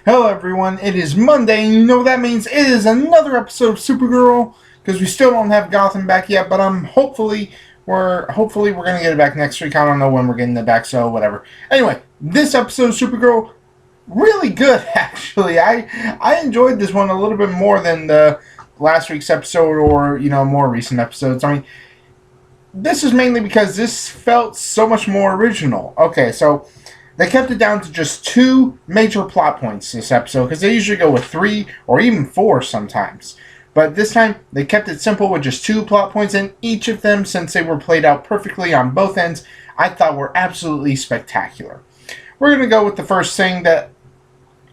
Hello everyone, it is Monday, and you know what that means? It is another episode of Supergirl, because we still don't have Gotham back yet, but hopefully we're gonna get it back next week. I don't know when we're getting it back, so whatever. Anyway, this episode of Supergirl, really good actually. I enjoyed this one a little bit more than the last week's episode or, more recent episodes. I mean, this is mainly because this felt so much more original. Okay, so they kept it down to just two major plot points this episode, because they usually go with three or even four sometimes. But this time, they kept it simple with just two plot points, and each of them, since they were played out perfectly on both ends, I thought were absolutely spectacular. We're going to go with the first thing that,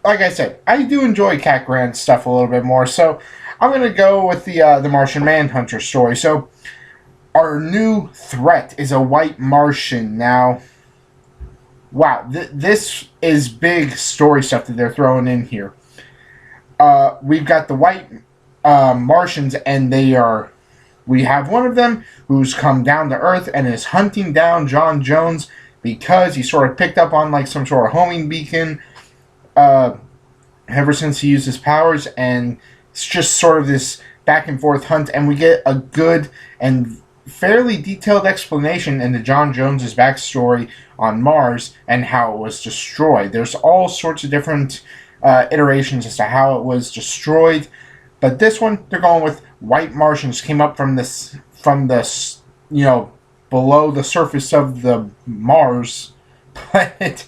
like I said, I do enjoy Cat Grant's stuff a little bit more, so I'm going to go with the Martian Manhunter story. So, our new threat is a white Martian. Now, wow, this is big story stuff that they're throwing in here. We've got the white Martians, and we have one of them who's come down to Earth and is hunting down John Jones because he sort of picked up on like some sort of homing beacon ever since he used his powers, and it's just sort of this back and forth hunt, and we get a good and fairly detailed explanation into John Jones's backstory on Mars and how it was destroyed. There's all sorts of different iterations as to how it was destroyed, but this one they're going with white Martians came up from this below the surface of the Mars planet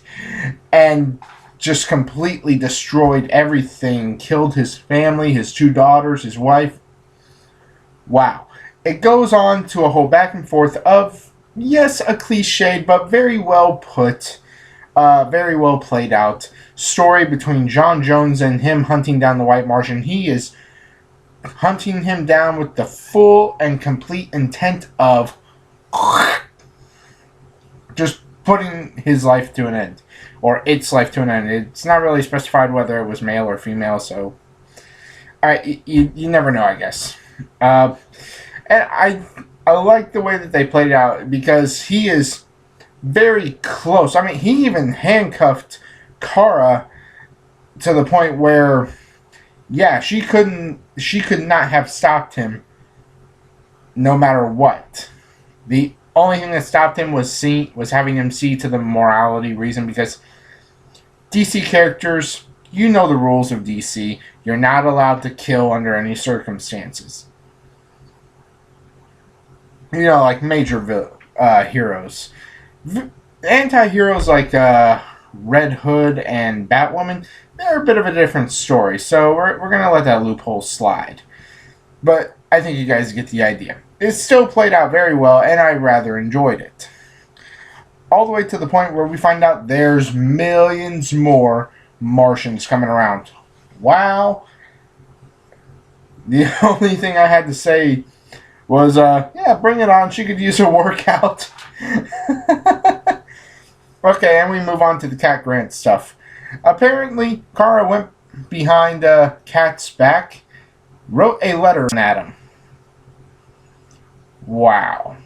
and just completely destroyed everything, killed his family, his two daughters, his wife. Wow. It goes on to a whole back and forth of, yes, a cliche, but very well put, very well played out story between John Jones and him hunting down the White Martian. He is hunting him down with the full and complete intent of just putting his life to an end, or its life to an end. It's not really specified whether it was male or female, so you never know, I guess. And I like the way that they played it out because he is very close. I mean, he even handcuffed Kara to the point where, yeah, she could not have stopped him no matter what. The only thing that stopped him was having him see to the morality reason, because DC characters, you know the rules of DC. You're not allowed to kill under any circumstances. Like major heroes. Anti-heroes like Red Hood and Batwoman, they're a bit of a different story, so we're going to let that loophole slide. But I think you guys get the idea. It still played out very well, and I rather enjoyed it. All the way to the point where we find out there's millions more Martians coming around. Wow. The only thing I had to say was, yeah, bring it on. She could use a workout. Okay, and we move on to the Cat Grant stuff. Apparently, Kara went behind Cat's back, wrote a letter at him. Wow.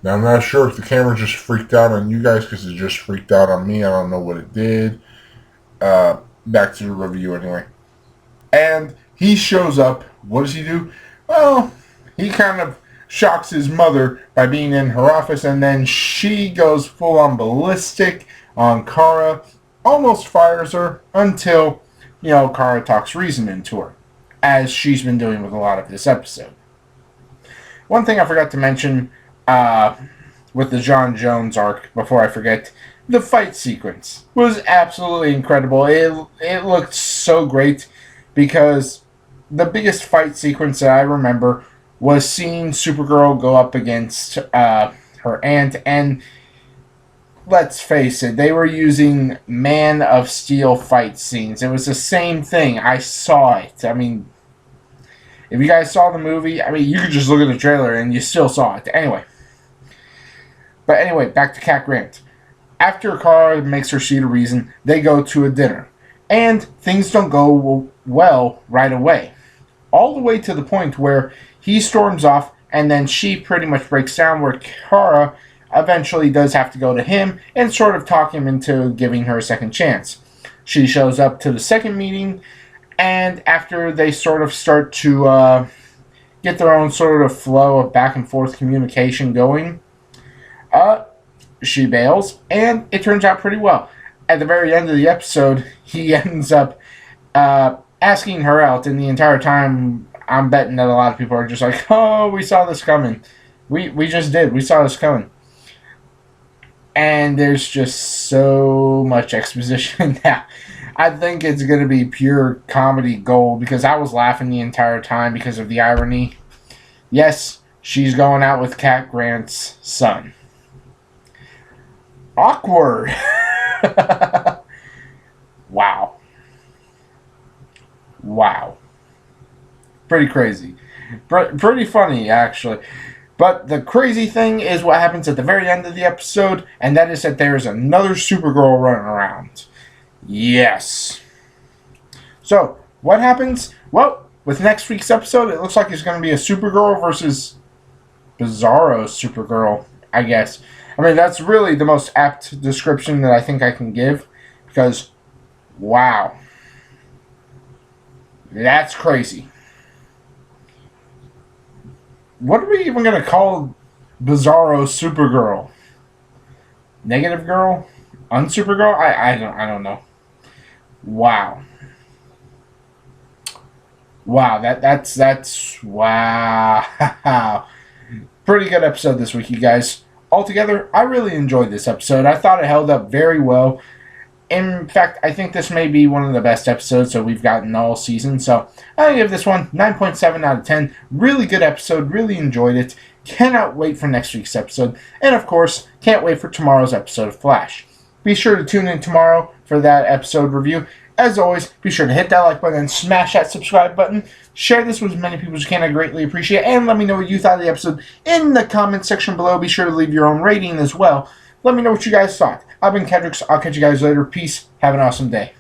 Now, I'm not sure if the camera just freaked out on you guys because it just freaked out on me. I don't know what it did. Back to the review anyway. And he shows up. What does he do? Well, he kind of shocks his mother by being in her office, and then she goes full-on ballistic on Kara, almost fires her until, Kara talks reason into her, as she's been doing with a lot of this episode. One thing I forgot to mention with the John Jones arc, before I forget, the fight sequence was absolutely incredible. It looked so great, because the biggest fight sequence that I remember was seeing Supergirl go up against her aunt, and let's face it, they were using Man of Steel fight scenes. It was the same thing. I saw it. I mean, if you guys saw the movie, you could just look at the trailer and you still saw it. Anyway, back to Cat Grant. After Kara makes her see the reason, they go to a dinner, and things don't go well right away. All the way to the point where he storms off, and then she pretty much breaks down, where Kara eventually does have to go to him and sort of talk him into giving her a second chance. She shows up to the second meeting, and after they sort of start to get their own sort of flow of back and forth communication going, she bails, and it turns out pretty well. At the very end of the episode, he ends up asking her out, and the entire time, I'm betting that a lot of people are just like, oh, we saw this coming. We just did. We saw this coming. And there's just so much exposition now. I think it's going to be pure comedy gold because I was laughing the entire time because of the irony. Yes, she's going out with Cat Grant's son. Awkward. Wow. Wow. Pretty crazy. Pretty funny, actually. But the crazy thing is what happens at the very end of the episode, and that is that there's another Supergirl running around. Yes. So, what happens? Well, with next week's episode, it looks like it's going to be a Supergirl versus Bizarro Supergirl, I guess. I mean, that's really the most apt description that I think I can give, because, wow. That's crazy. What are we even going to call Bizarro Supergirl? Negative Girl? Unsupergirl? I don't know. Wow. Wow, that's wow. Pretty good episode this week, you guys. Altogether, I really enjoyed this episode. I thought it held up very well. In fact, I think this may be one of the best episodes that we've gotten all season. So, I give this one 9.7 out of 10. Really good episode. Really enjoyed it. Cannot wait for next week's episode. And, of course, can't wait for tomorrow's episode of Flash. Be sure to tune in tomorrow for that episode review. As always, be sure to hit that like button and smash that subscribe button. Share this with as many people as you can. I greatly appreciate it. And let me know what you thought of the episode in the comment section below. Be sure to leave your own rating as well. Let me know what you guys thought. I've been Kendricks. I'll catch you guys later. Peace. Have an awesome day.